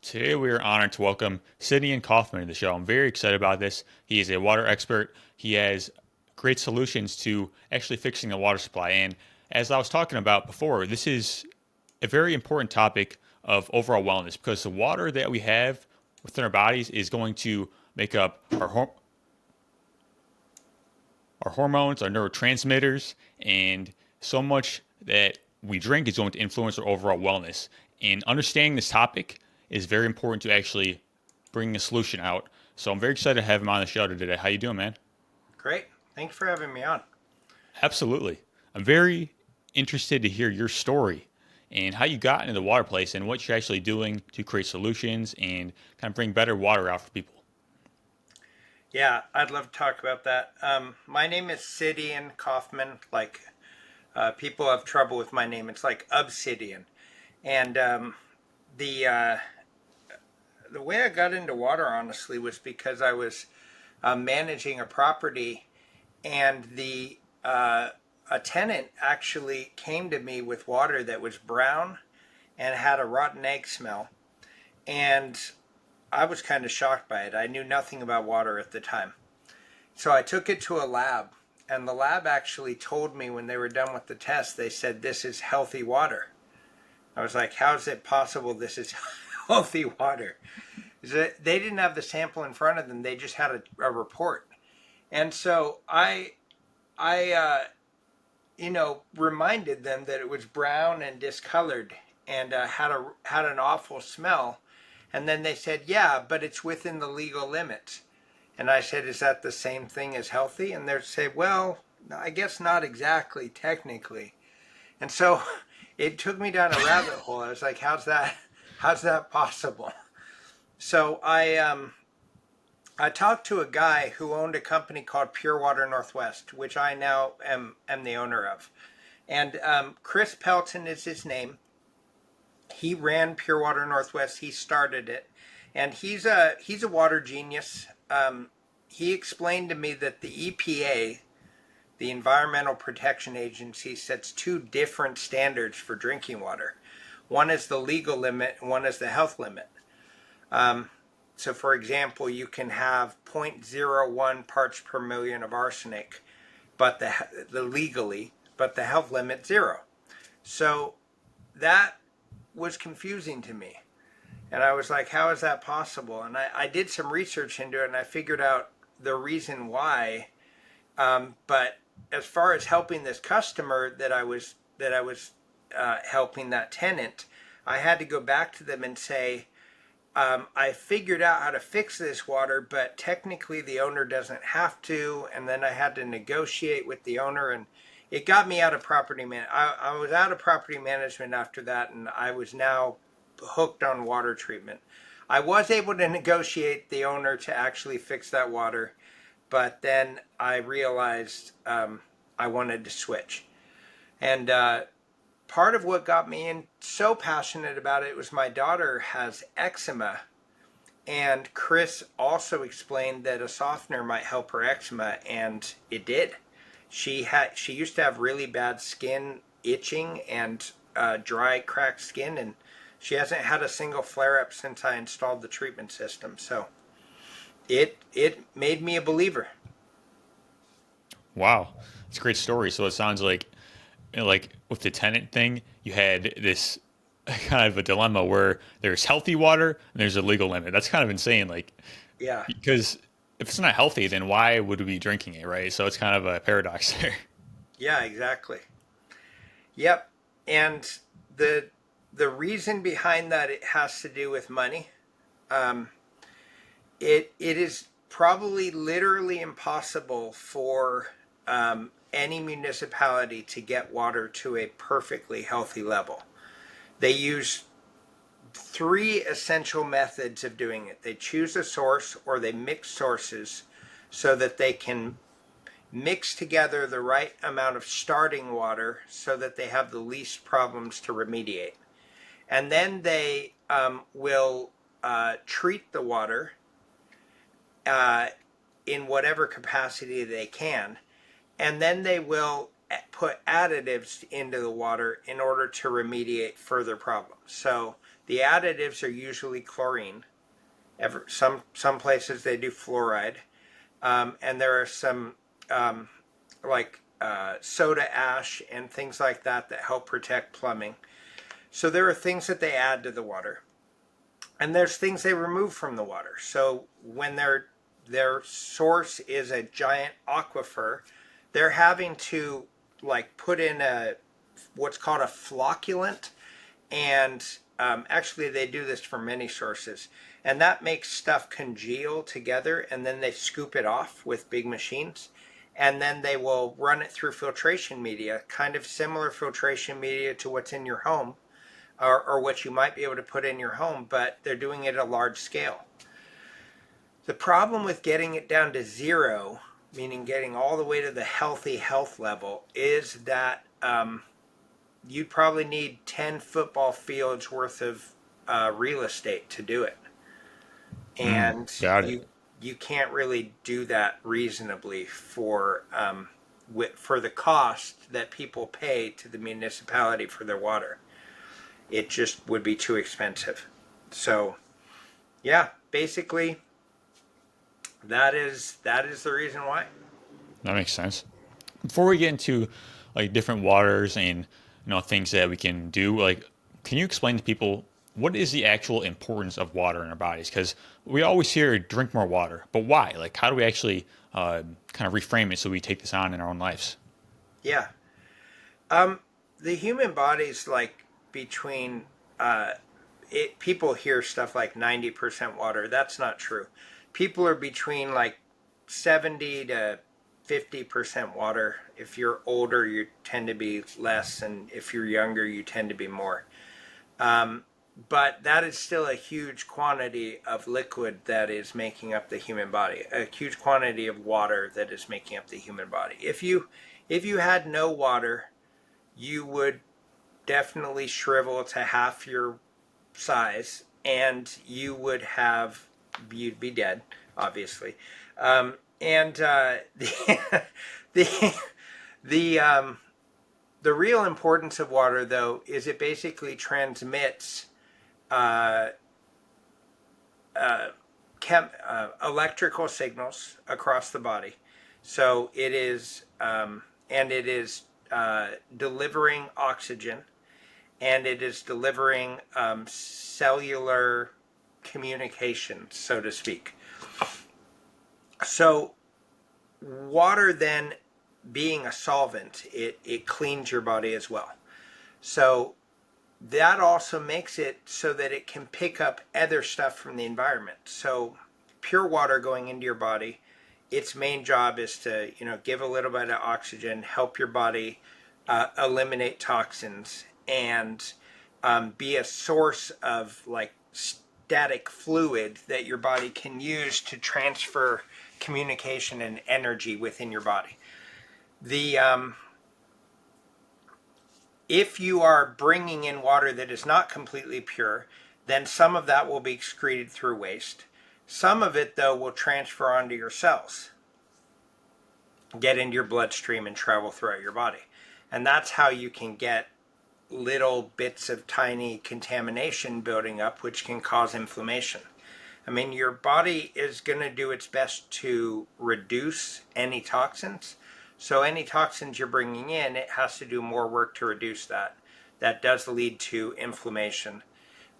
Today we are honored to welcome Cydian Kauffman to the show. I'm very excited about this. He is a water expert. He has great solutions to actually fixing the water supply. And as I was talking about before, this is a very important topic of overall wellness because the water that we have within our bodies is going to make up our hormones, our neurotransmitters, and so much that we drink is going to influence our overall wellness. And understanding this topic is very important to actually bring a solution out. So I'm very excited to have him on the show today. How you doing, man? Great. Thank you for having me on. Absolutely. I'm very interested to hear your story and how you got into the water place and what you're actually doing to create solutions and kind of bring better water out for people. Yeah, I'd love to talk about that. My name is Cydian Kauffman. People have trouble with my name. It's like Obsidian. And the uh, the way I got into water, honestly, was because I was managing a property, and the a tenant actually came to me with water that was brown and had a rotten egg smell. And I was kind of shocked by it. I knew nothing about water at the time. So I took it to a lab, and the lab actually told me when they were done with the test, they said, "This is healthy water." I was like, "How is it possible this is healthy water?" They didn't have the sample in front of them, they just had a report. And so I reminded them that it was brown and discolored and had an awful smell. And then they said, "Yeah, but it's within the legal limits." And I said, "Is that the same thing as healthy?" And they'd say, "Well, I guess not exactly, technically." And so it took me down a rabbit hole. I was like, how's that possible? So I talked to a guy who owned a company called Pure Water Northwest, which I now am the owner of. And Chris Pelton is his name. He ran Pure Water Northwest. He started it, and he's a water genius. He explained to me that the EPA, the Environmental Protection Agency, sets two different standards for drinking water. One is the legal limit, and one is the health limit. Um, so, for example, you can have zero point zero 0.01 parts per million of arsenic, but the legally, but the health limit zero. So that was confusing to me. And I was like, how is that possible? And I did some research into it, and I figured out the reason why. But as far as helping this customer that I was helping, that tenant, I had to go back to them and say, I figured out how to fix this water, but technically the owner doesn't have to. And then I had to negotiate with the owner, and it got me out of I was out of property management after that, and I was now hooked on water treatment. I was able to negotiate the owner to actually fix that water, but then I realized I wanted to switch. And part of what got me in so passionate about it was my daughter has eczema, and Chris also explained that a softener might help her eczema, and it did. She used to have really bad skin itching and dry, cracked skin, and she hasn't had a single flare up since I installed the treatment system. So it made me a believer. Wow, it's a great story. So it sounds like with the tenant thing, you had this kind of a dilemma where there's healthy water and there's a legal limit. That's kind of insane. Like, Yeah, because if it's not healthy, then why would we be drinking it, right? So it's kind of a paradox there. yeah, exactly. Yep. And the the reason behind that, it has to do with money. Um, it is probably literally impossible for any municipality to get water to a perfectly healthy level. They use three essential methods of doing it. They choose a source, or they mix sources so that they can mix together the right amount of starting water so that they have the least problems to remediate. And then they will treat the water uh, in whatever capacity they can, and then they will put additives into the water in order to remediate further problems. So The additives are usually chlorine. Some places they do fluoride, and there are some like soda ash and things like that that help protect plumbing. So there are things that they add to the water, and there's things they remove from the water. So when their source is a giant aquifer, they're having to like put in a what's called a flocculant, and actually they do this for many sources, and that makes stuff congeal together, and then they scoop it off with big machines, and then they will run it through filtration media, kind of similar filtration media to what's in your home, or what you might be able to put in your home, but they're doing it at a large scale. The problem with getting it down to zero, meaning getting all the way to the healthy health level, is that you'd probably need 10 football fields worth of real estate to do it. And Got it. you can't really do that reasonably for the cost that people pay to the municipality for their water. It just would be too expensive. So, yeah, basically, that is the reason why. That makes sense. Before we get into like different waters and things that we can do, like can you explain to people what is the actual importance of water in our bodies? Because we always hear drink more water, but why? Like how do we actually kind of reframe it so we take this on in our own lives? Yeah. The human body's like between people hear stuff like 90% water. That's not true. People are between like 70 to 50% water. If you're older, you tend to be less, and if you're younger, you tend to be more. But that is still a huge quantity of liquid that is making up the human body, a huge quantity of water that is making up the human body. If you had no water, you would definitely shrivel to half your size, and you'd be dead, obviously. And the the real importance of water, though, is it basically transmits uh, electrical signals across the body. So it is, and it is delivering oxygen, and it is delivering cellular communication, so to speak. So water then being a solvent, it cleans your body as well. So that also makes it so that it can pick up other stuff from the environment. So pure water going into your body, its main job is to give a little bit of oxygen, help your body eliminate toxins, and be a source of like static fluid that your body can use to transfer communication and energy within your body. The If you are bringing in water that is not completely pure, then some of that will be excreted through waste. Some of it, though, will transfer onto your cells, get into your bloodstream, and travel throughout your body. And that's how you can get little bits of tiny contamination building up, which can cause inflammation. I mean, your body is going to do its best to reduce any toxins. So any toxins you're bringing in, it has to do more work to reduce that. That does lead to inflammation.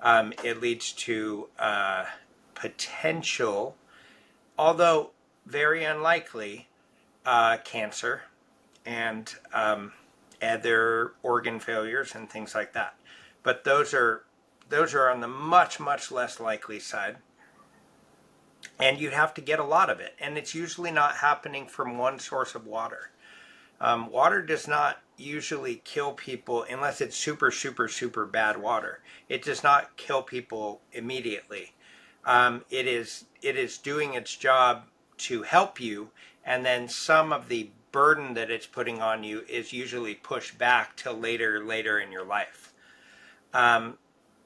It leads to potential, although very unlikely, cancer and other organ failures and things like that. But those are on the much, much less likely side. And you'd have to get a lot of it. And it's usually not happening from one source of water. Water does not usually kill people unless it's super, super, super bad water. It does not kill people immediately. It is doing its job to help you, and then some of the burden that it's putting on you is usually pushed back till later in your life.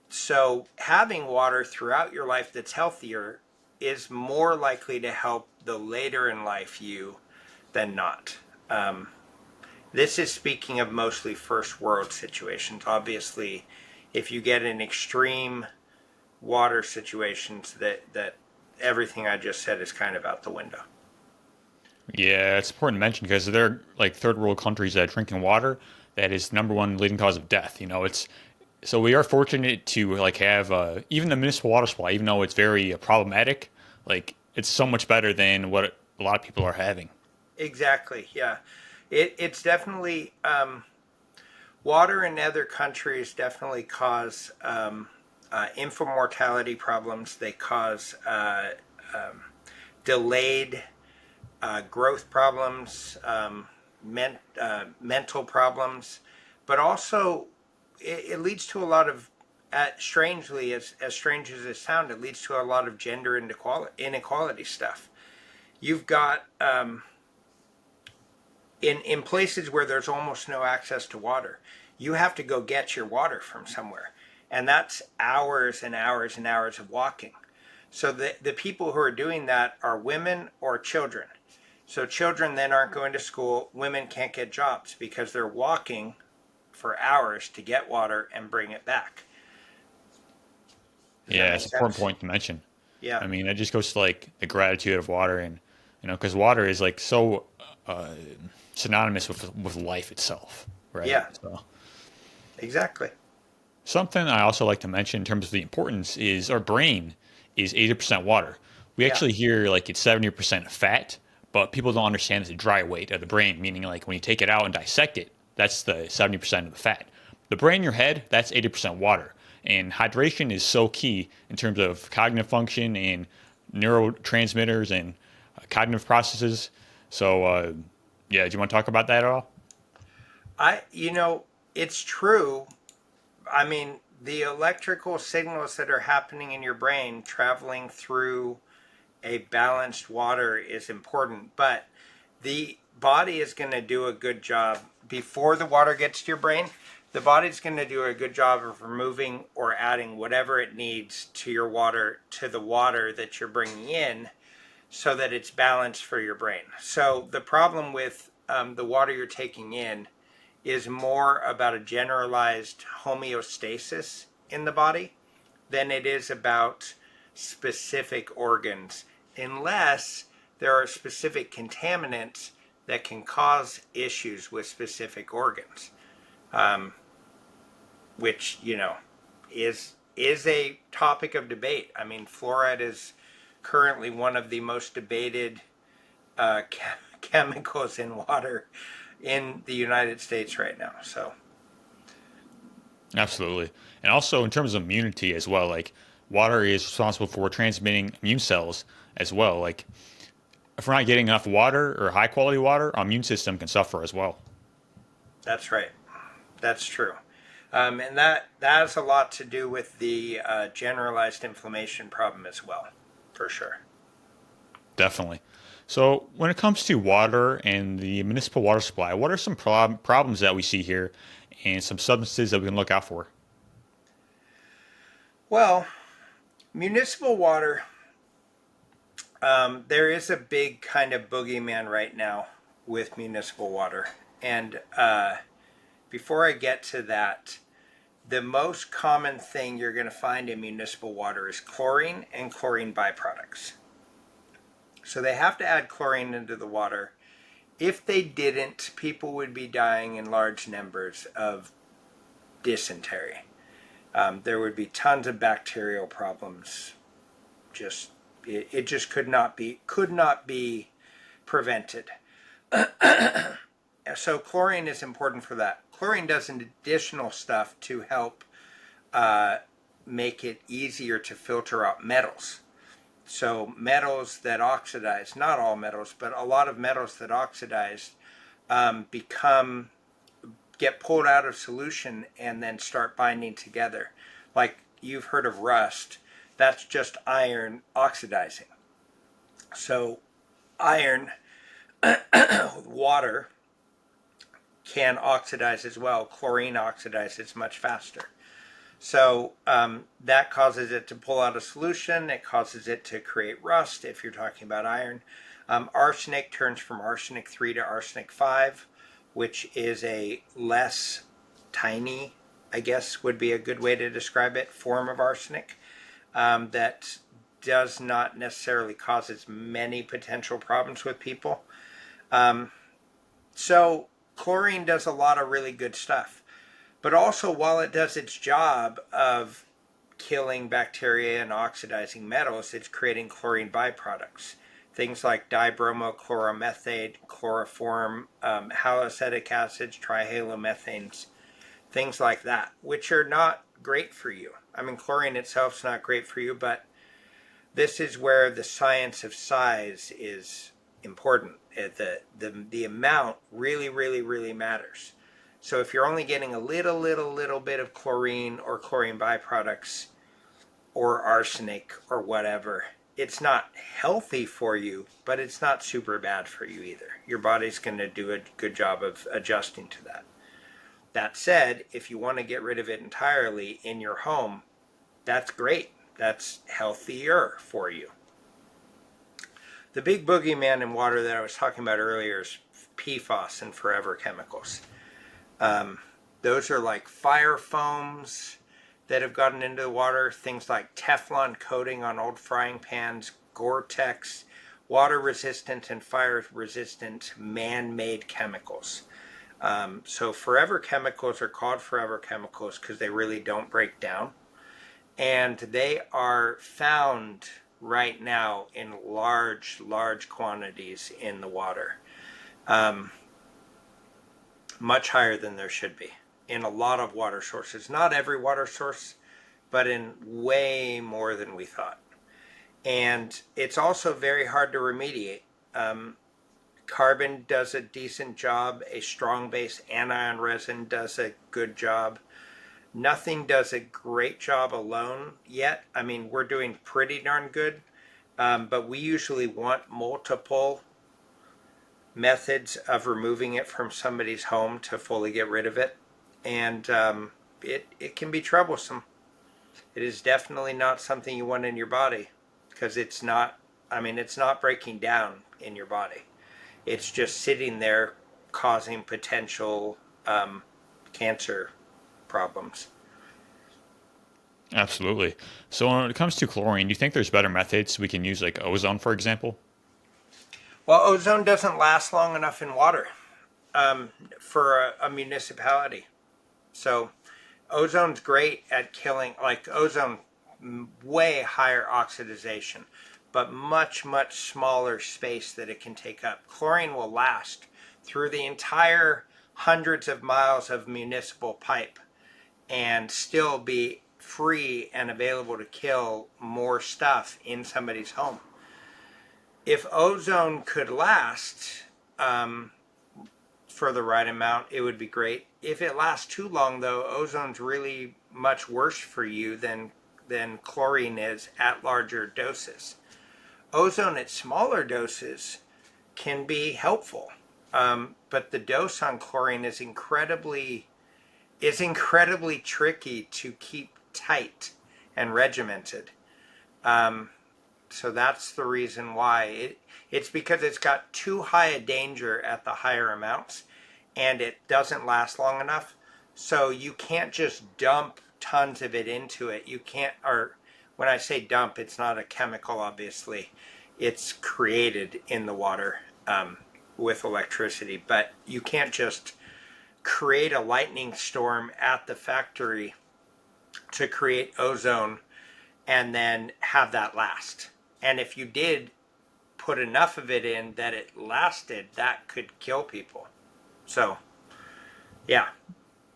So having water throughout your life that's healthier is more likely to help the later in life you than not. This is speaking of mostly first world situations. Obviously, if you get in extreme water situations, that everything I just said is kind of out the window. Yeah, it's important to mention because there are like third world countries that are drinking water that is number one leading cause of death. It's so we are fortunate to like have even the municipal water supply, even though it's very problematic. Like it's so much better than what a lot of people are having. Exactly. Yeah, it's definitely water in other countries definitely cause infant mortality problems. They cause delayed growth problems, mental problems, but also it leads to a lot of, strangely, as strange as it sounds, it leads to a lot of gender inequality stuff. You've got in places where there's almost no access to water, you have to go get your water from somewhere, and that's hours and hours and hours of walking. So the people who are doing that are women or children. So children then aren't going to school. Women can't get jobs because they're walking for hours to get water and bring it back. Does that Yeah, make it's an important sense? point to mention. Yeah. I mean, it just goes to like the gratitude of water, and because water is like so uh, synonymous with life itself, right? Yeah. So Exactly. something I also like to mention in terms of the importance is our brain is 80% water. We Yeah. actually hear like it's 70% fat, but people don't understand the dry weight of the brain, meaning like when you take it out and dissect it, that's the 70% of the fat. The brain in your head, that's 80% water. And hydration is so key in terms of cognitive function and neurotransmitters and cognitive processes. So, yeah, do you want to talk about that at all? You know, it's true. I mean, the electrical signals that are happening in your brain traveling through a balanced water is important, but the body is going to do a good job before the water gets to your brain. The body's going to do a good job of removing or adding whatever it needs to your water, to the water that you're bringing in, so that it's balanced for your brain. So the problem with the water you're taking in is more about a generalized homeostasis in the body than it is about specific organs, unless there are specific contaminants that can cause issues with specific organs, um, which is a topic of debate. I mean, fluoride is currently one of the most debated chemicals in water in the United States right now. So Absolutely. And also in terms of immunity as well, like water is responsible for transmitting immune cells as well. Like if we're not getting enough water or high quality water, our immune system can suffer as well. that's right. That's true. And that has a lot to do with the generalized inflammation problem as well, for sure. Definitely. So when it comes to water and the municipal water supply, what are some problems that we see here and some substances that we can look out for? Well, municipal water, there is a big kind of boogeyman right now with municipal water. And before I get to that, the most common thing you're going to find in municipal water is chlorine and chlorine byproducts. So they have to add chlorine into the water. If they didn't, people would be dying in large numbers of dysentery. There would be tons of bacterial problems. Just it just could not be prevented. So chlorine is important for that. Chlorine does an additional stuff to help uh, make it easier to filter out metals. So metals that oxidize, not all metals, but a lot of metals that oxidize, become get pulled out of solution and then start binding together. Like you've heard of rust, that's just iron oxidizing. So iron water can oxidize as well. Chlorine oxidizes much faster. So that causes it to pull out a solution. It causes it to create rust if you're talking about iron. Arsenic turns from arsenic 3 to arsenic 5, which is a less tiny I guess would be a good way to describe it, form of arsenic that does not necessarily cause as many potential problems with people. Um, so chlorine does a lot of really good stuff. But also, while it does its job of killing bacteria and oxidizing metals, it's creating chlorine byproducts. Things like dibromochloromethane, chloroform, haloacetic acids, trihalomethanes, things like that, which are not great for you. I mean, chlorine itself is not great for you, but this is where the science of size is important. The amount really, really, really matters. So if you're only getting a little bit of chlorine or chlorine byproducts or arsenic or whatever, it's not healthy for you, but it's not super bad for you either. Your body's going to do a good job of adjusting to that. That said, if you want to get rid of it entirely in your home, that's great. That's healthier for you. The big boogeyman in water that I was talking about earlier is PFAS and forever chemicals. Those are like fire foams that have gotten into the water, things like Teflon coating on old frying pans, Gore-Tex, water resistant and fire resistant man-made chemicals. So forever chemicals are called forever chemicals because they really don't break down. And they are found right now in large quantities in the water. Much higher than there should be in a lot of water sources. Not every water source, but in way more than we thought. And it's also very hard to remediate. Carbon does a decent job. A strong base anion resin does a good job. Nothing does a great job alone yet. I mean, we're doing pretty darn good, but we usually want multiple methods of removing it from somebody's home to fully get rid of it. And it can be troublesome. It is definitely not something you want in your body because it's not breaking down in your body. It's just sitting there causing potential cancer problems. Absolutely. So when it comes to chlorine, do you think there's better methods we can use, like ozone, for example? Well, ozone doesn't last long enough in water for a municipality. So ozone's great at killing, like ozone, way higher oxidization, but much smaller space that it can take up. Chlorine will last through the entire hundreds of miles of municipal pipe and still be free and available to kill more stuff in somebody's home. If ozone could last for the right amount, it would be great. If it lasts too long, though, ozone's really much worse for you than chlorine is at larger doses. Ozone at smaller doses can be helpful, but the dose on chlorine is incredibly tricky to keep tight and regimented. So that's the reason why. It's because it's got too high a danger at the higher amounts and it doesn't last long enough. So you can't just dump tons of it into it. You can't, or when I say dump, it's not a chemical, obviously. It's created in the water with electricity, but you can't just create a lightning storm at the factory to create ozone and then have that last. And if you did put enough of it in that it lasted, that could kill people. So, yeah,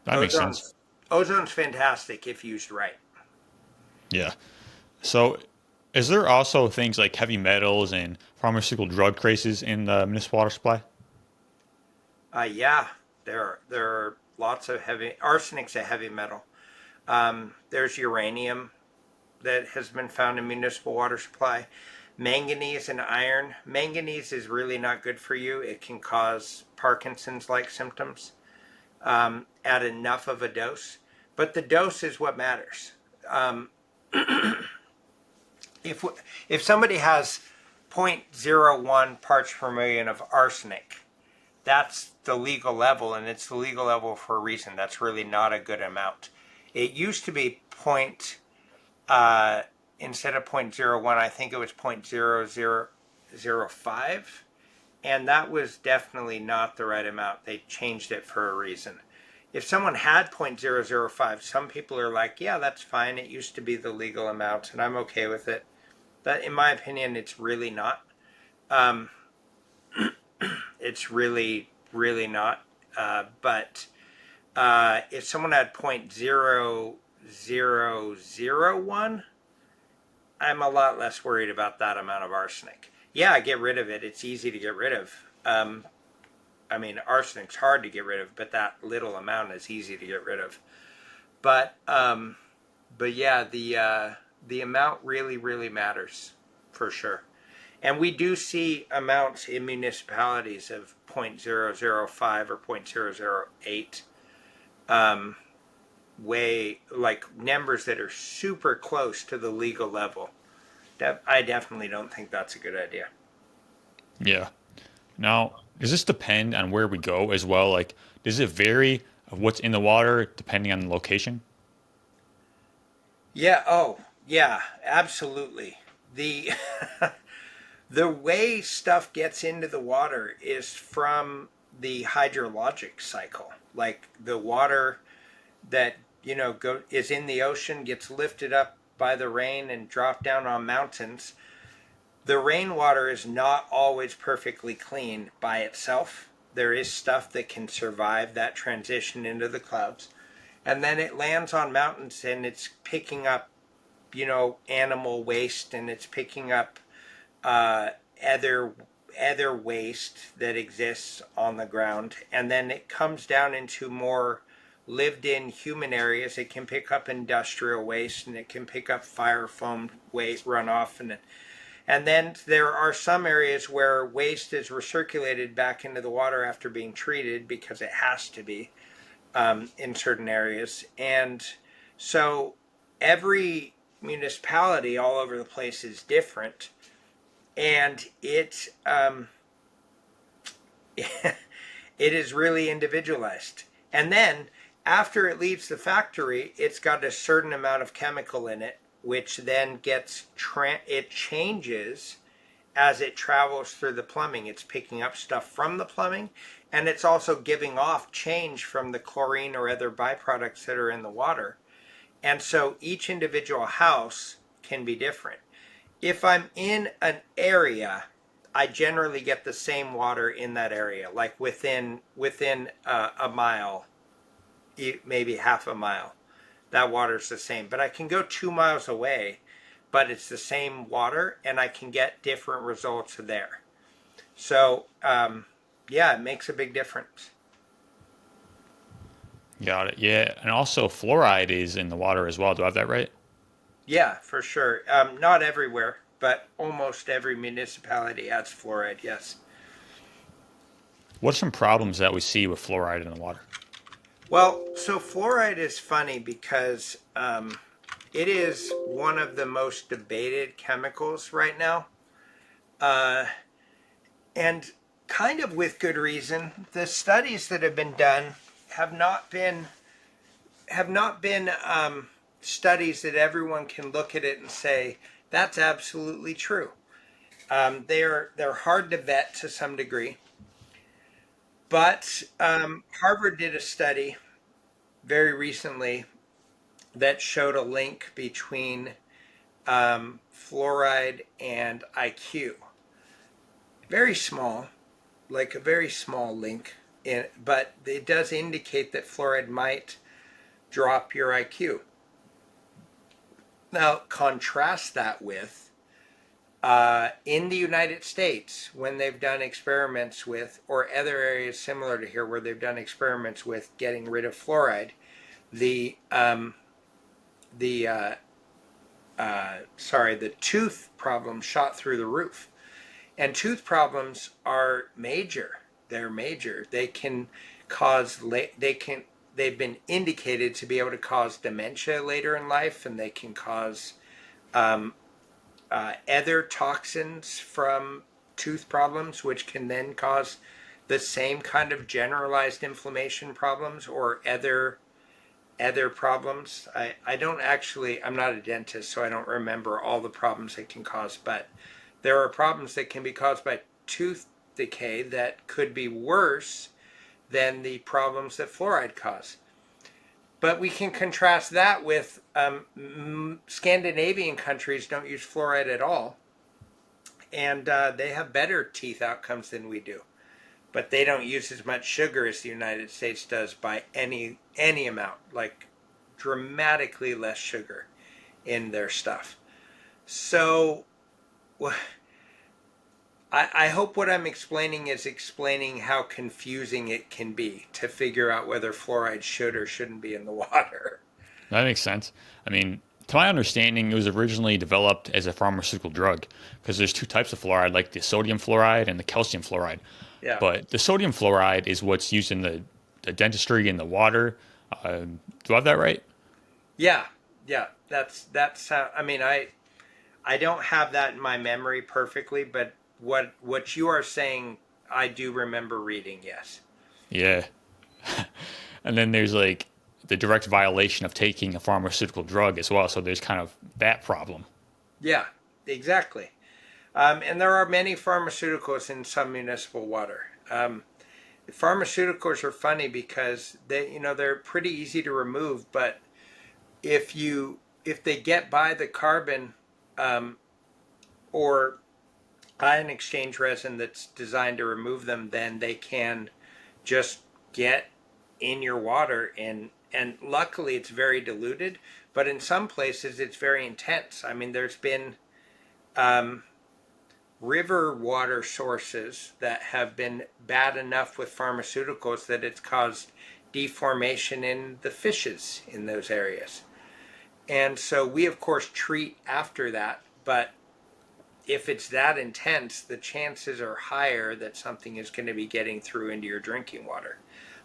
That makes sense. Ozone's fantastic if used right. Yeah. So is there also things like heavy metals and pharmaceutical drug traces in the municipal water supply? Yeah, there are lots of heavy. Arsenic's a heavy metal. There's uranium that has been found in municipal water supply. Manganese and iron. Manganese is really not good for you. It can cause Parkinson's-like symptoms at enough of a dose. But the dose is what matters. If somebody has zero point 0.01 parts per million of arsenic, that's the legal level, and it's the legal level for a reason. That's really not a good amount. It used to be instead of point zero 0.01, I think it was 0.0005. And that was definitely not the right amount. They changed it for a reason. If someone had 0.005, some people are like, yeah, that's fine. It used to be the legal amount, and I'm okay with it. But in my opinion, it's really not. Um, it's really, really not. But if someone had 0.0001, I'm a lot less worried about that amount of arsenic. Yeah, get rid of it. It's easy to get rid of. I mean, arsenic's hard to get rid of, but that little amount is easy to get rid of. But yeah, the amount really, really matters for sure. And we do see amounts in municipalities of 0.005 or 0.008, way like numbers that are super close to the legal level. I definitely don't think that's a good idea. Yeah. Now, does this depend on where we go as well? Like, does it vary of what's in the water depending on the location? Yeah. Oh, yeah. Absolutely. The the way stuff gets into the water is from the hydrologic cycle. Like the water that is in the ocean gets lifted up by the rain and dropped down on mountains. The rainwater is not always perfectly clean by itself. There is stuff that can survive that transition into the clouds. And then it lands on mountains and it's picking up, animal waste, and it's picking up uh, other other waste that exists on the ground, and then it comes down into more lived in human areas. It can pick up industrial waste, and it can pick up fire foam waste runoff, and then there are some areas where waste is recirculated back into the water after being treated because it has to be, in certain areas. And so every municipality all over the place is different, and it is really individualized. And then after it leaves the factory, it's got a certain amount of chemical in it, which then it changes as it travels through the plumbing. It's picking up stuff from the plumbing, and it's also giving off change from the chlorine or other byproducts that are in the water. And so each individual house can be different. If I'm in an area, I generally get the same water in that area, like within a mile, maybe half a mile. That water's the same. But I can go 2 miles away, but it's the same water, and I can get different results there. So yeah, it makes a big difference. Got it. Yeah. And also, fluoride is in the water as well. Do I have that right? Yeah, for sure. Not everywhere, but almost every municipality has fluoride. Yes. What are some problems that we see with fluoride in the water? Well, so fluoride is funny because it is one of the most debated chemicals right now, uh, and kind of with good reason. The studies that have been done have not been studies that everyone can look at it and say that's absolutely true. They're hard to vet to some degree, but Harvard did a study very recently that showed a link between fluoride and IQ. Very small, like a very small link, but it does indicate that fluoride might drop your IQ. Now, contrast that with in the United States, when they've done experiments with, or other areas similar to here, where they've done experiments with getting rid of fluoride, the the the tooth problem shot through the roof. And tooth problems are major. They're major. They can cause they've been indicated to be able to cause dementia later in life, and they can cause um, other toxins from tooth problems, which can then cause the same kind of generalized inflammation problems or other problems. I don't actually, I'm not a dentist, so I don't remember all the problems it can cause, but there are problems that can be caused by tooth decay that could be worse than the problems that fluoride cause. But we can contrast that with Scandinavian countries don't use fluoride at all, and they have better teeth outcomes than we do. But they don't use as much sugar as the United States does by any amount, like dramatically less sugar in their stuff. So I hope what I'm explaining is explaining how confusing it can be to figure out whether fluoride should or shouldn't be in the water. That makes sense. I mean, to my understanding, it was originally developed as a pharmaceutical drug because there's two types of fluoride, like the sodium fluoride and the calcium fluoride. Yeah. But the sodium fluoride is what's used in the dentistry and the water. Do I have that right? Yeah. Yeah. That's how, I mean, I don't have that in my memory perfectly, but what you are saying, I do remember reading. Yes. Yeah. And then there's like the direct violation of taking a pharmaceutical drug as well. So there's kind of that problem. Yeah. Exactly. And there are many pharmaceuticals in some municipal water. Pharmaceuticals are funny because they're pretty easy to remove, but if they get by the carbon um, or ion exchange resin that's designed to remove them, then they can just get in your water, and luckily it's very diluted, but in some places it's very intense. I mean, there's been um, river water sources that have been bad enough with pharmaceuticals that it's caused deformation in the fishes in those areas. And so we, of course, treat after that. But if it's that intense, the chances are higher that something is going to be getting through into your drinking water,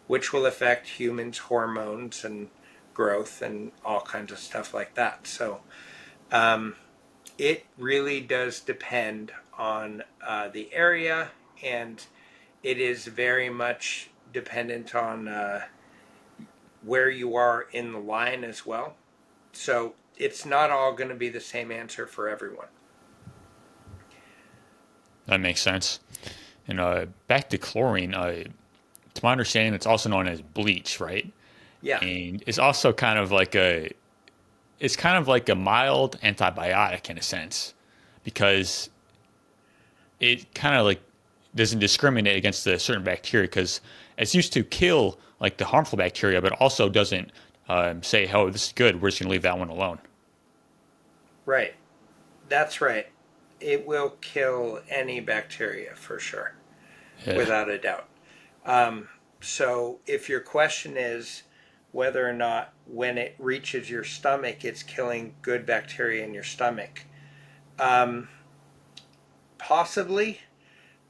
which will affect humans' hormones and growth and all kinds of stuff like that. So um, it really does depend on the area, and it is very much dependent on where you are in the line as well. So it's not all going to be the same answer for everyone. That makes sense. And back to chlorine, to my understanding, it's also known as bleach, right? Yeah, And it's kind of like a mild antibiotic in a sense, because it kind of like doesn't discriminate against a certain bacteria because it's used to kill like the harmful bacteria, but also doesn't say, "Oh, this is good. We're just going to leave that one alone." right. That's right. It will kill any bacteria for sure, Yeah, without a doubt. Um, so if your question is whether or not when it reaches your stomach, it's killing good bacteria in your stomach, um, possibly,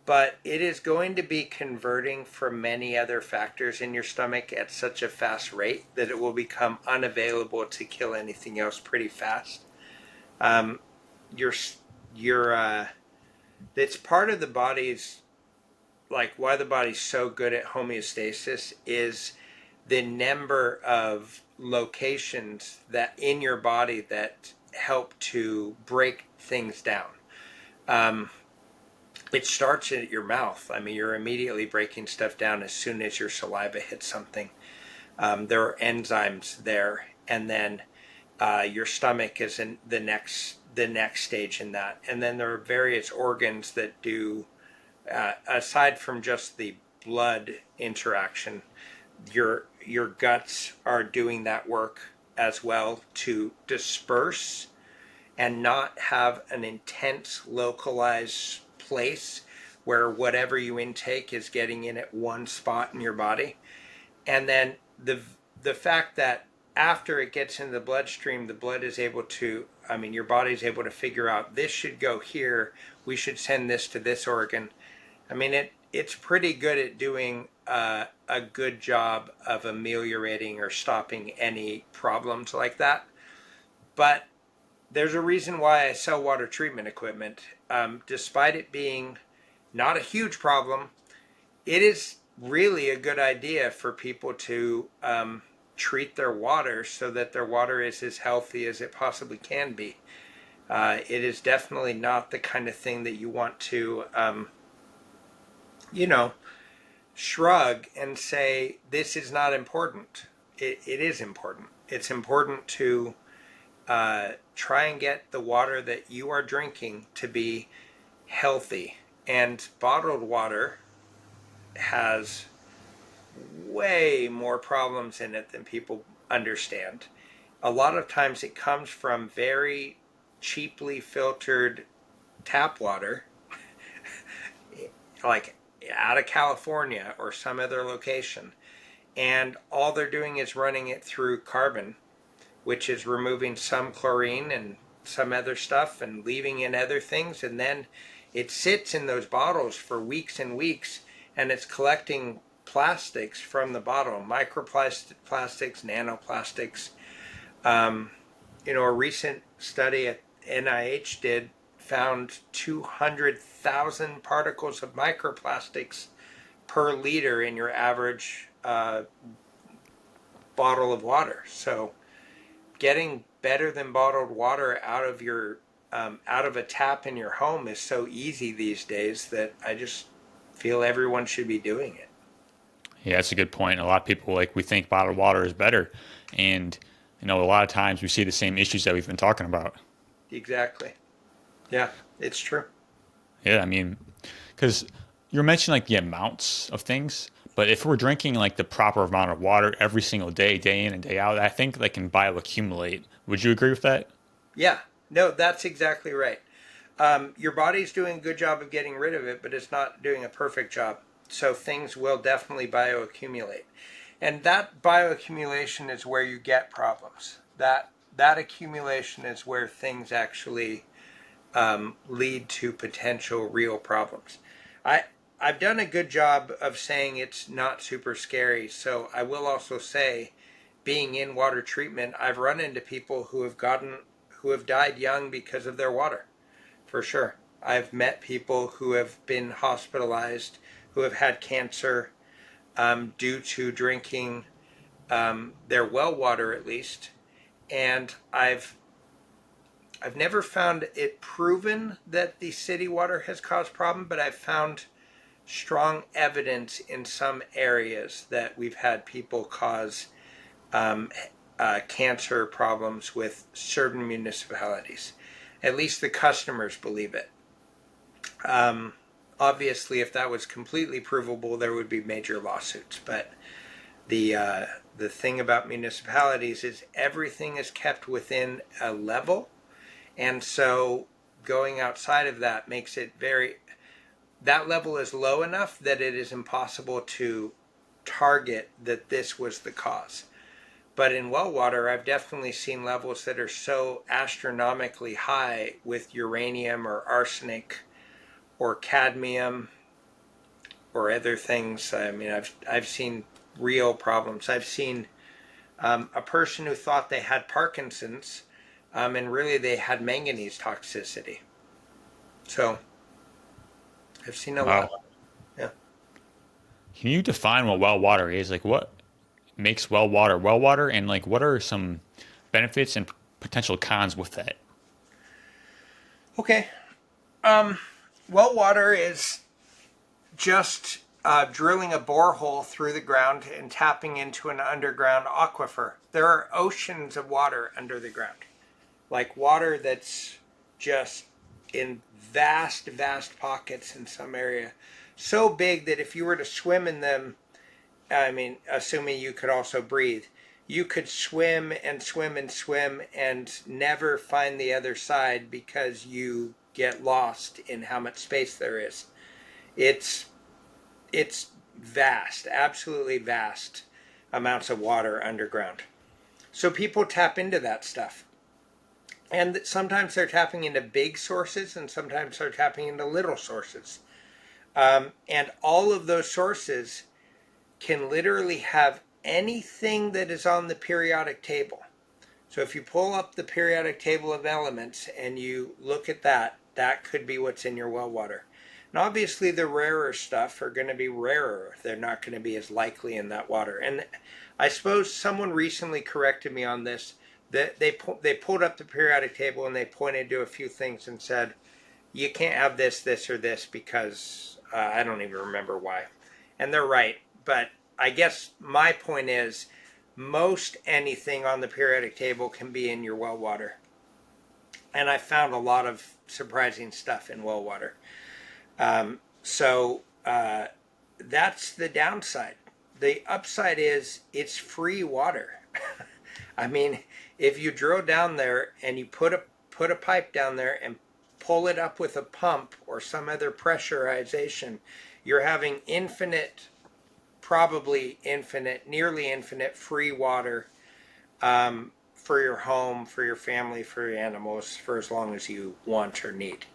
but it is going to be converting from many other factors in your stomach at such a fast rate that it will become unavailable to kill anything else pretty fast. Um, your your it's part of the body's, like, why the body's so good at homeostasis is the number of locations that in your body that help to break things down. Um, it starts at your mouth. I mean, you're immediately breaking stuff down as soon as your saliva hits something. There are enzymes there, and then your stomach is in the next stage in that, and then there are various organs that do aside from just the blood interaction. Your guts are doing that work as well to disperse and not have an intense localized place where whatever you intake is getting in at one spot in your body. And then the fact that after it gets in the bloodstream, the blood is able to, I mean, your body's able to figure out this should go here, we should send this to this organ. I mean, it's pretty good at doing a good job of ameliorating or stopping any problems like that. But there's a reason why I sell water treatment equipment. Despite it being not a huge problem, it is really a good idea for people to treat their water so that their water is as healthy as it possibly can be. It is definitely not the kind of thing that you want to, you know, shrug and say, this is not important. It is important. It's important to try and get the water that you are drinking to be healthy. And bottled water has way more problems in it than people understand. A lot of times it comes from very cheaply filtered tap water, like out of California or some other location. And all they're doing is running it through carbon, which is removing some chlorine and some other stuff and leaving in other things. And then it sits in those bottles for weeks and weeks, and it's collecting plastics from the bottle, microplastics, nanoplastics. A recent study at NIH did found 200,000 particles of microplastics per liter in your average bottle of water. So getting better than bottled water out of a tap in your home is so easy these days that I just feel everyone should be doing it. Yeah, that's a good point. A lot of people we think bottled water is better, and a lot of times we see the same issues that we've been talking about. Exactly. Yeah, it's true. Yeah, I mean, because you're mentioning the amounts of things, but if we're drinking the proper amount of water every single day, day in and day out, I think they can bioaccumulate. Would you agree with that? Yeah, no, that's exactly right. Your body's doing a good job of getting rid of it, but it's not doing a perfect job. So things will definitely bioaccumulate. And that bioaccumulation is where you get problems. That accumulation is where things actually lead to potential real problems. I I've done a good job of saying it's not super scary. So I will also say, being in water treatment, I've run into people who have died young because of their water, for sure. I've met people who have been hospitalized, who have had cancer due to drinking their well water, at least. And I've never found it proven that the city water has caused problem, but I've found strong evidence in some areas that we've had people cause um, cancer problems with certain municipalities. At least the customers believe it. Um, Obviously, if that was completely provable, there would be major lawsuits. But the thing about municipalities is everything is kept within a level, and so going outside of that makes it that level is low enough that it is impossible to target that this was the cause. But in well water, I've definitely seen levels that are so astronomically high with uranium or arsenic or cadmium or other things. I mean, I've seen real problems. I've seen a person who thought they had Parkinson's, and really they had manganese toxicity. So I've seen a lot. Wow. Yeah. Can you define what well water is? What makes well water well water, and what are some benefits and potential cons with that? Okay. Well water is just drilling a borehole through the ground and tapping into an underground aquifer. There are oceans of water under the ground, like water that's just in vast, vast pockets in some area. So big that if you were to swim in them, I mean, assuming you could also breathe, you could swim and swim and swim and never find the other side because you get lost in how much space there is. It's it's vast, absolutely vast amounts of water underground. So people tap into that stuff. And sometimes they're tapping into big sources and sometimes they're tapping into little sources. And all of those sources can literally have anything that is on the periodic table. So if you pull up the periodic table of elements and you look at that, that could be what's in your well water. And obviously, the rarer stuff are going to be rarer. They're not going to be as likely in that water. And I suppose someone recently corrected me on this. That they pulled up the periodic table and they pointed to a few things and said, you can't have this, this, or this because I don't even remember why. And they're right. But I guess my point is most anything on the periodic table can be in your well water. And I found a lot of surprising stuff in well water. So that's the downside. The upside is it's free water. I mean, if you drill down there and you put a pipe down there and pull it up with a pump or some other pressurization, you're having infinite, probably infinite, nearly infinite free water for your home, for your family, for your animals, for as long as you want or need.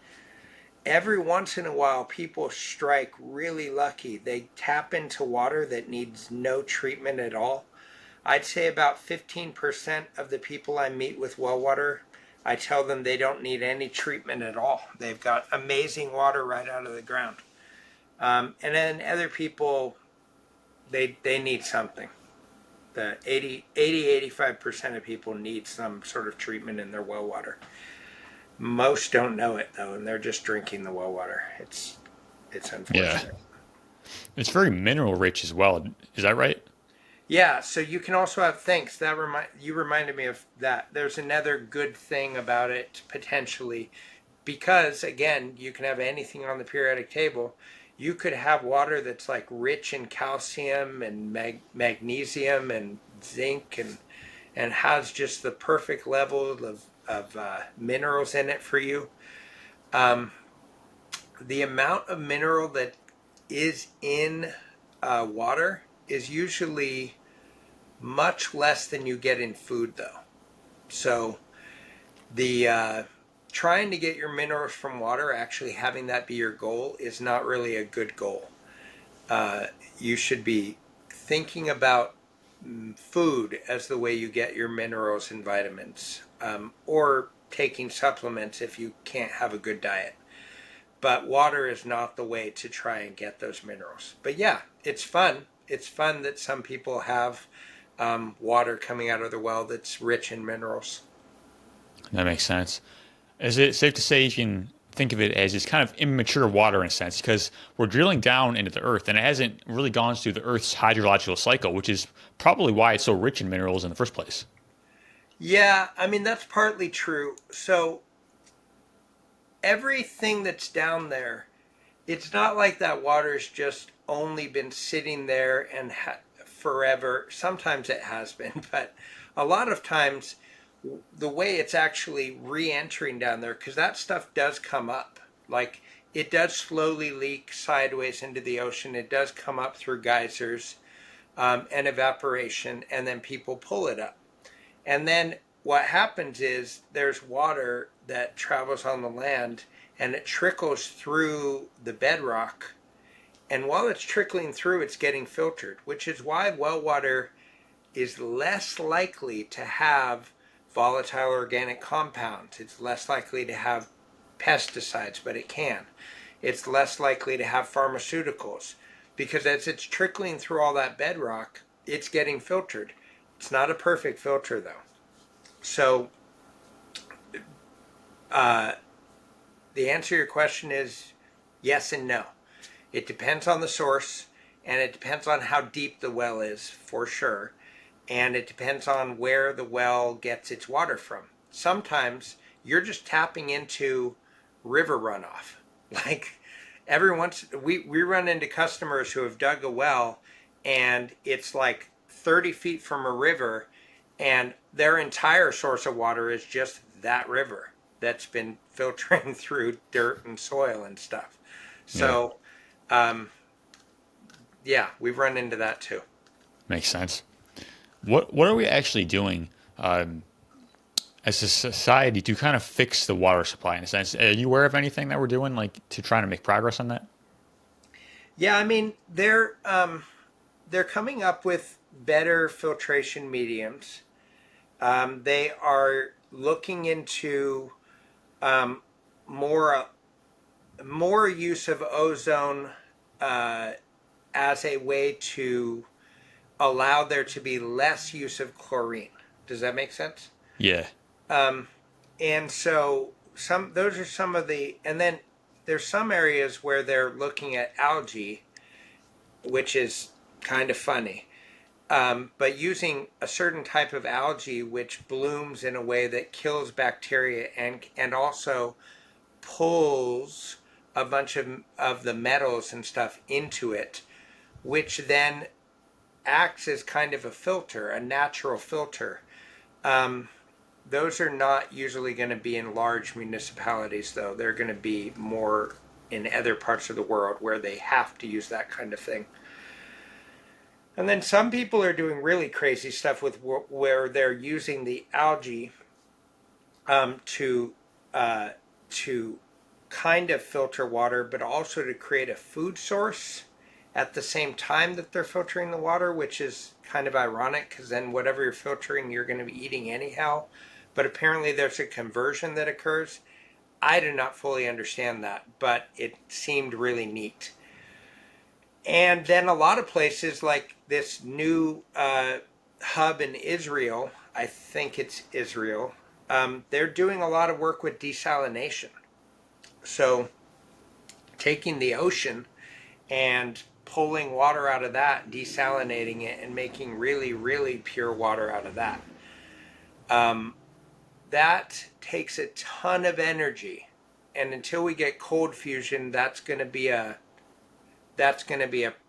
Every once in a while, people strike really lucky. They tap into water that needs no treatment at all. I'd say about 15% of the people I meet with well water, I tell them they don't need any treatment at all. They've got amazing water right out of the ground. And then other people, they need something. The 85% of people need some sort of treatment in their well water. Most don't know it though, and they're just drinking the well water. It's Yeah. unfortunate. It's very mineral rich as well. Is that right? Yeah, so you can also have thanks. You reminded me of that. There's another good thing about it potentially, because again, you can have anything on the periodic table. You could have water that's like rich in calcium and magnesium and zinc and has just the perfect level of minerals in it for you. Um, the amount of mineral that is in water is usually much less than you get in food, though. So the trying to get your minerals from water, actually having that be your goal, is not really a good goal. You should be thinking about food as the way you get your minerals and vitamins, or taking supplements if you can't have a good diet. But water is not the way to try and get those minerals. But yeah, it's fun. It's fun that some people have water coming out of the well that's rich in minerals. That makes sense. Is it safe to say you can think of it as it's kind of immature water in a sense because we're drilling down into the earth and it hasn't really gone through the earth's hydrological cycle, which is probably why it's so rich in minerals in the first place. Yeah, I mean, that's partly true. So everything that's down there, it's not like that water's just only been sitting there and forever. Sometimes it has been, but a lot of times the way it's actually re-entering down there, because that stuff does come up. Like it does slowly leak sideways into the ocean. It does come up through geysers and evaporation, and then people pull it up. And then what happens is there's water that travels on the land and it trickles through the bedrock. And while it's trickling through, it's getting filtered, which is why well water is less likely to have volatile organic compounds. It's less likely to have pesticides, but it can. It's less likely to have pharmaceuticals because as it's trickling through all that bedrock, it's getting filtered. It's not a perfect filter though. So uh, the answer to your question is yes and no. It depends on the source and it depends on how deep the well is for sure. And it depends on where the well gets its water from. Sometimes you're just tapping into river runoff. Like every once we run into customers who have dug a well and it's like 30 feet from a river and their entire source of water is just that river that's been filtering through dirt and soil and stuff. Yeah, So, um, yeah, we've run into that too. makes sense. What are we actually doing as a society to kind of fix the water supply in a sense? Are you aware of anything that we're doing like to try to make progress on that? Yeah, I mean they're coming up with better filtration mediums. They are looking into um, more more use of ozone uh, as a way to allow there to be less use of chlorine. Does that make sense? Yeah. Um, and so some those are some of the, and then there's some areas where they're looking at algae, which is kind of funny. But using a certain type of algae which blooms in a way that kills bacteria and also pulls a bunch of the metals and stuff into it, which then acts as kind of a filter, a natural filter. Um, those are not usually going to be in large municipalities, though. They're going to be more in other parts of the world where they have to use that kind of thing. And then some people are doing really crazy stuff with where they're using the algae um, to uh, to kind of filter water, but also to create a food source at the same time that they're filtering the water, which is kind of ironic because then whatever you're filtering, you're going to be eating anyhow. But apparently, there's a conversion that occurs. I do not fully understand that, but it seemed really neat. And then a lot of places like this new hub in Israel, I think it's Israel, they're doing a lot of work with desalination. So taking the ocean and pulling water out of that, desalinating it, and making really, really pure water out of that. Um, that takes a ton of energy. And until we get cold fusion, that's going to be a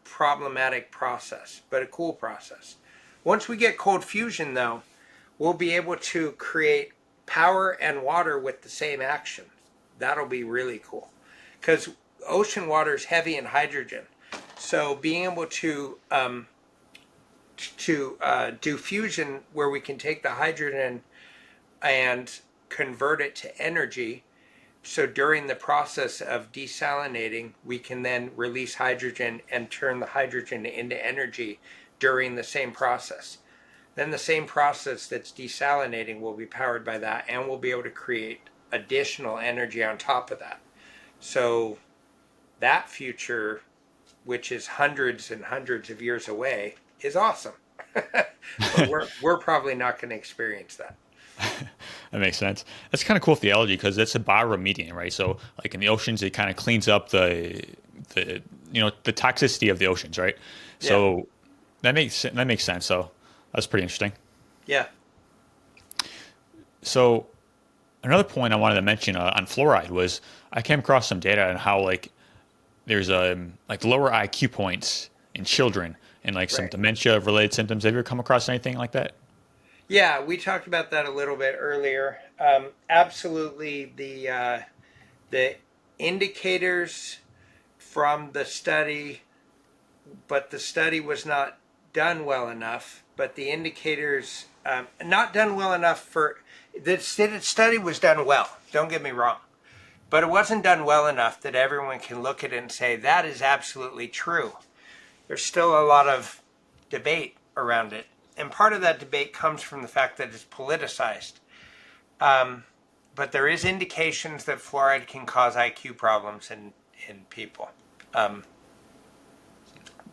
problematic process, but a cool process. Once we get cold fusion, though, we'll be able to create power and water with the same action. That'll be really cool because ocean water is heavy in hydrogen. So being able to do fusion where we can take the hydrogen and convert it to energy. So during the process of desalinating, we can then release hydrogen and turn the hydrogen into energy during the same process. Then the same process that's desalinating will be powered by that, and we'll be able to create additional energy on top of that. So that future, which is hundreds and hundreds of years away, is awesome. But we're probably not going to experience that. That makes sense. That's kind of cool with the algae because it's a bioremediant, right? So, like in the oceans, it kind of cleans up the the toxicity of the oceans, right? Yeah. So that makes sense. So that's pretty interesting. Yeah. So another point I wanted to mention on fluoride was I came across some data on how like there's like lower IQ points in children and like some Right. dementia related symptoms. Have you ever come across anything like that? Yeah, we talked about that a little bit earlier. Absolutely, the indicators from the study, but the study was not done well enough. But the indicators not done well enough for the study was done well. Don't get me wrong, but it wasn't done well enough that everyone can look at it and say that is absolutely true. There's still a lot of debate around it. And part of that debate comes from the fact that it's politicized. Um, but there is indications that fluoride can cause IQ problems in people. Um,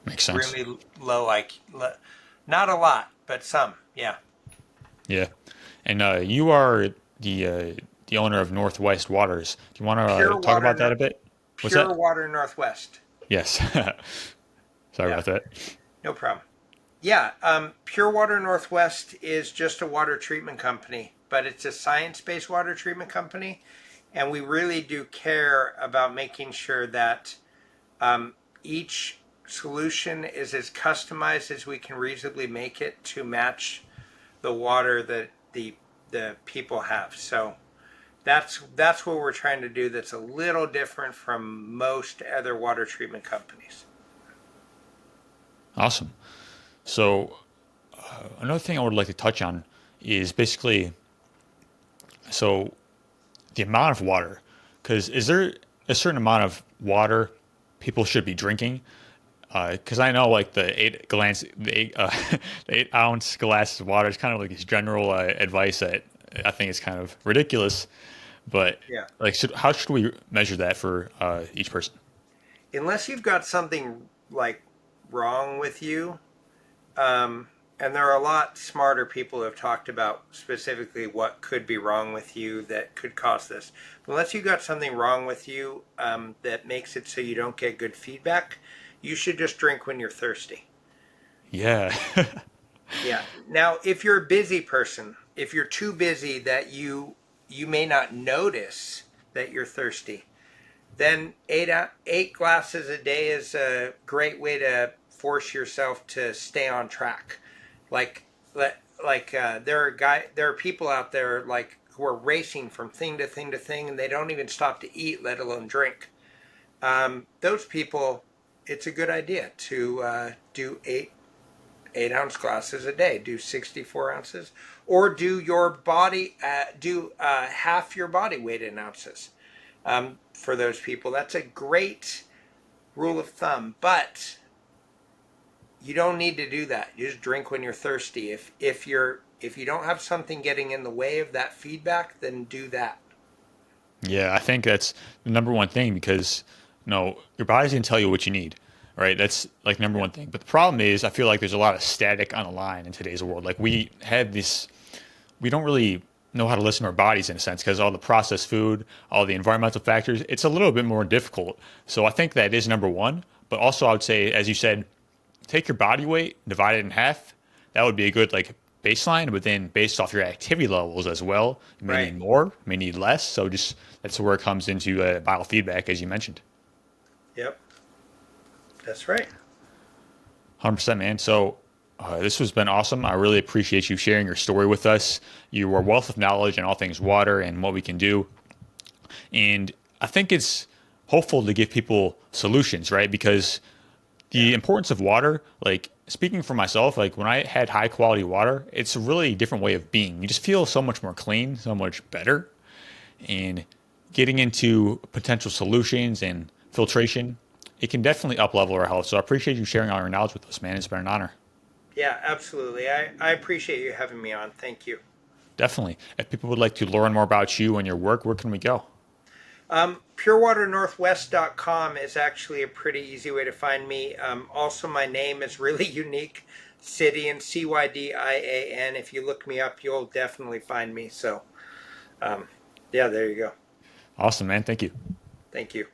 Makes sense. really low IQ. Not a lot, but some. Yeah. Yeah. And you are the owner of Northwest Waters. Do you want to Pure talk water, about that a bit? What's Pure that? water Northwest. Yes. Sorry Yeah. about that. No problem. Yeah, Pure Water Northwest is just a water treatment company, but it's a science-based water treatment company, and we really do care about making sure that each solution is as customized as we can reasonably make it to match the water that the people have. So that's what we're trying to do. That's a little different from most other water treatment companies. Awesome. So another thing I would like to touch on is basically so the amount of water. Because is there a certain amount of water people should be drinking? Because I know like the 8 ounce glass of water is kind of like this general advice that I think is kind of ridiculous. But Yeah. like, how should we measure that for each person? Unless you've got something like wrong with you, um, and there are a lot smarter people who have talked about specifically what could be wrong with you that could cause this. But unless you've got something wrong with you that makes it so you don't get good feedback, you should just drink when you're thirsty. Yeah. Yeah. Now, if you're a busy person, if you're too busy that you may not notice that you're thirsty, then eight glasses a day is a great way to force yourself to stay on track. Like there are people out there like who are racing from thing to thing to thing, and they don't even stop to eat, let alone drink. Those people, it's a good idea to do 8-ounce glasses a day. Do 64 ounces, or do your body do half your body weight in ounces. For those people, that's a great rule of thumb. But you don't need to do that. You just drink when you're thirsty. If you don't have something getting in the way of that feedback, then do that. Yeah, I think that's the number one thing because your body's gonna tell you what you need, right? That's like number Yeah. one thing. But the problem is, I feel like there's a lot of static on the line in today's world. Like we don't really know how to listen to our bodies in a sense because all the processed food, all the environmental factors, it's a little bit more difficult. So I think that is number one. But also, I would say, as you said, take your body weight, divide it in half. That would be a good like baseline. But then based off your activity levels as well, you may Right. need more, you may need less. So just that's where it comes into biofeedback, as you mentioned. Yep. That's right. 100%, man. So this has been awesome. I really appreciate you sharing your story with us. You are a wealth of knowledge in all things water and what we can do. And I think it's hopeful to give people solutions, right? Because the Yeah. importance of water, like speaking for myself, like when I had high quality water, it's a really different way of being. You just feel so much more clean, so much better. And getting into potential solutions and filtration, it can definitely up level our health. So I appreciate you sharing all your knowledge with us, man. It's been an honor. Yeah. Absolutely. I appreciate you having me on. Thank you. Definitely. If people would like to learn more about you and your work, where can we go? PureWaterNorthwest.com is actually a pretty easy way to find me. Also, my name is really unique. Cydian, Cydian. If you look me up, you'll definitely find me. So, yeah, there you go. Awesome, man. Thank you. Thank you.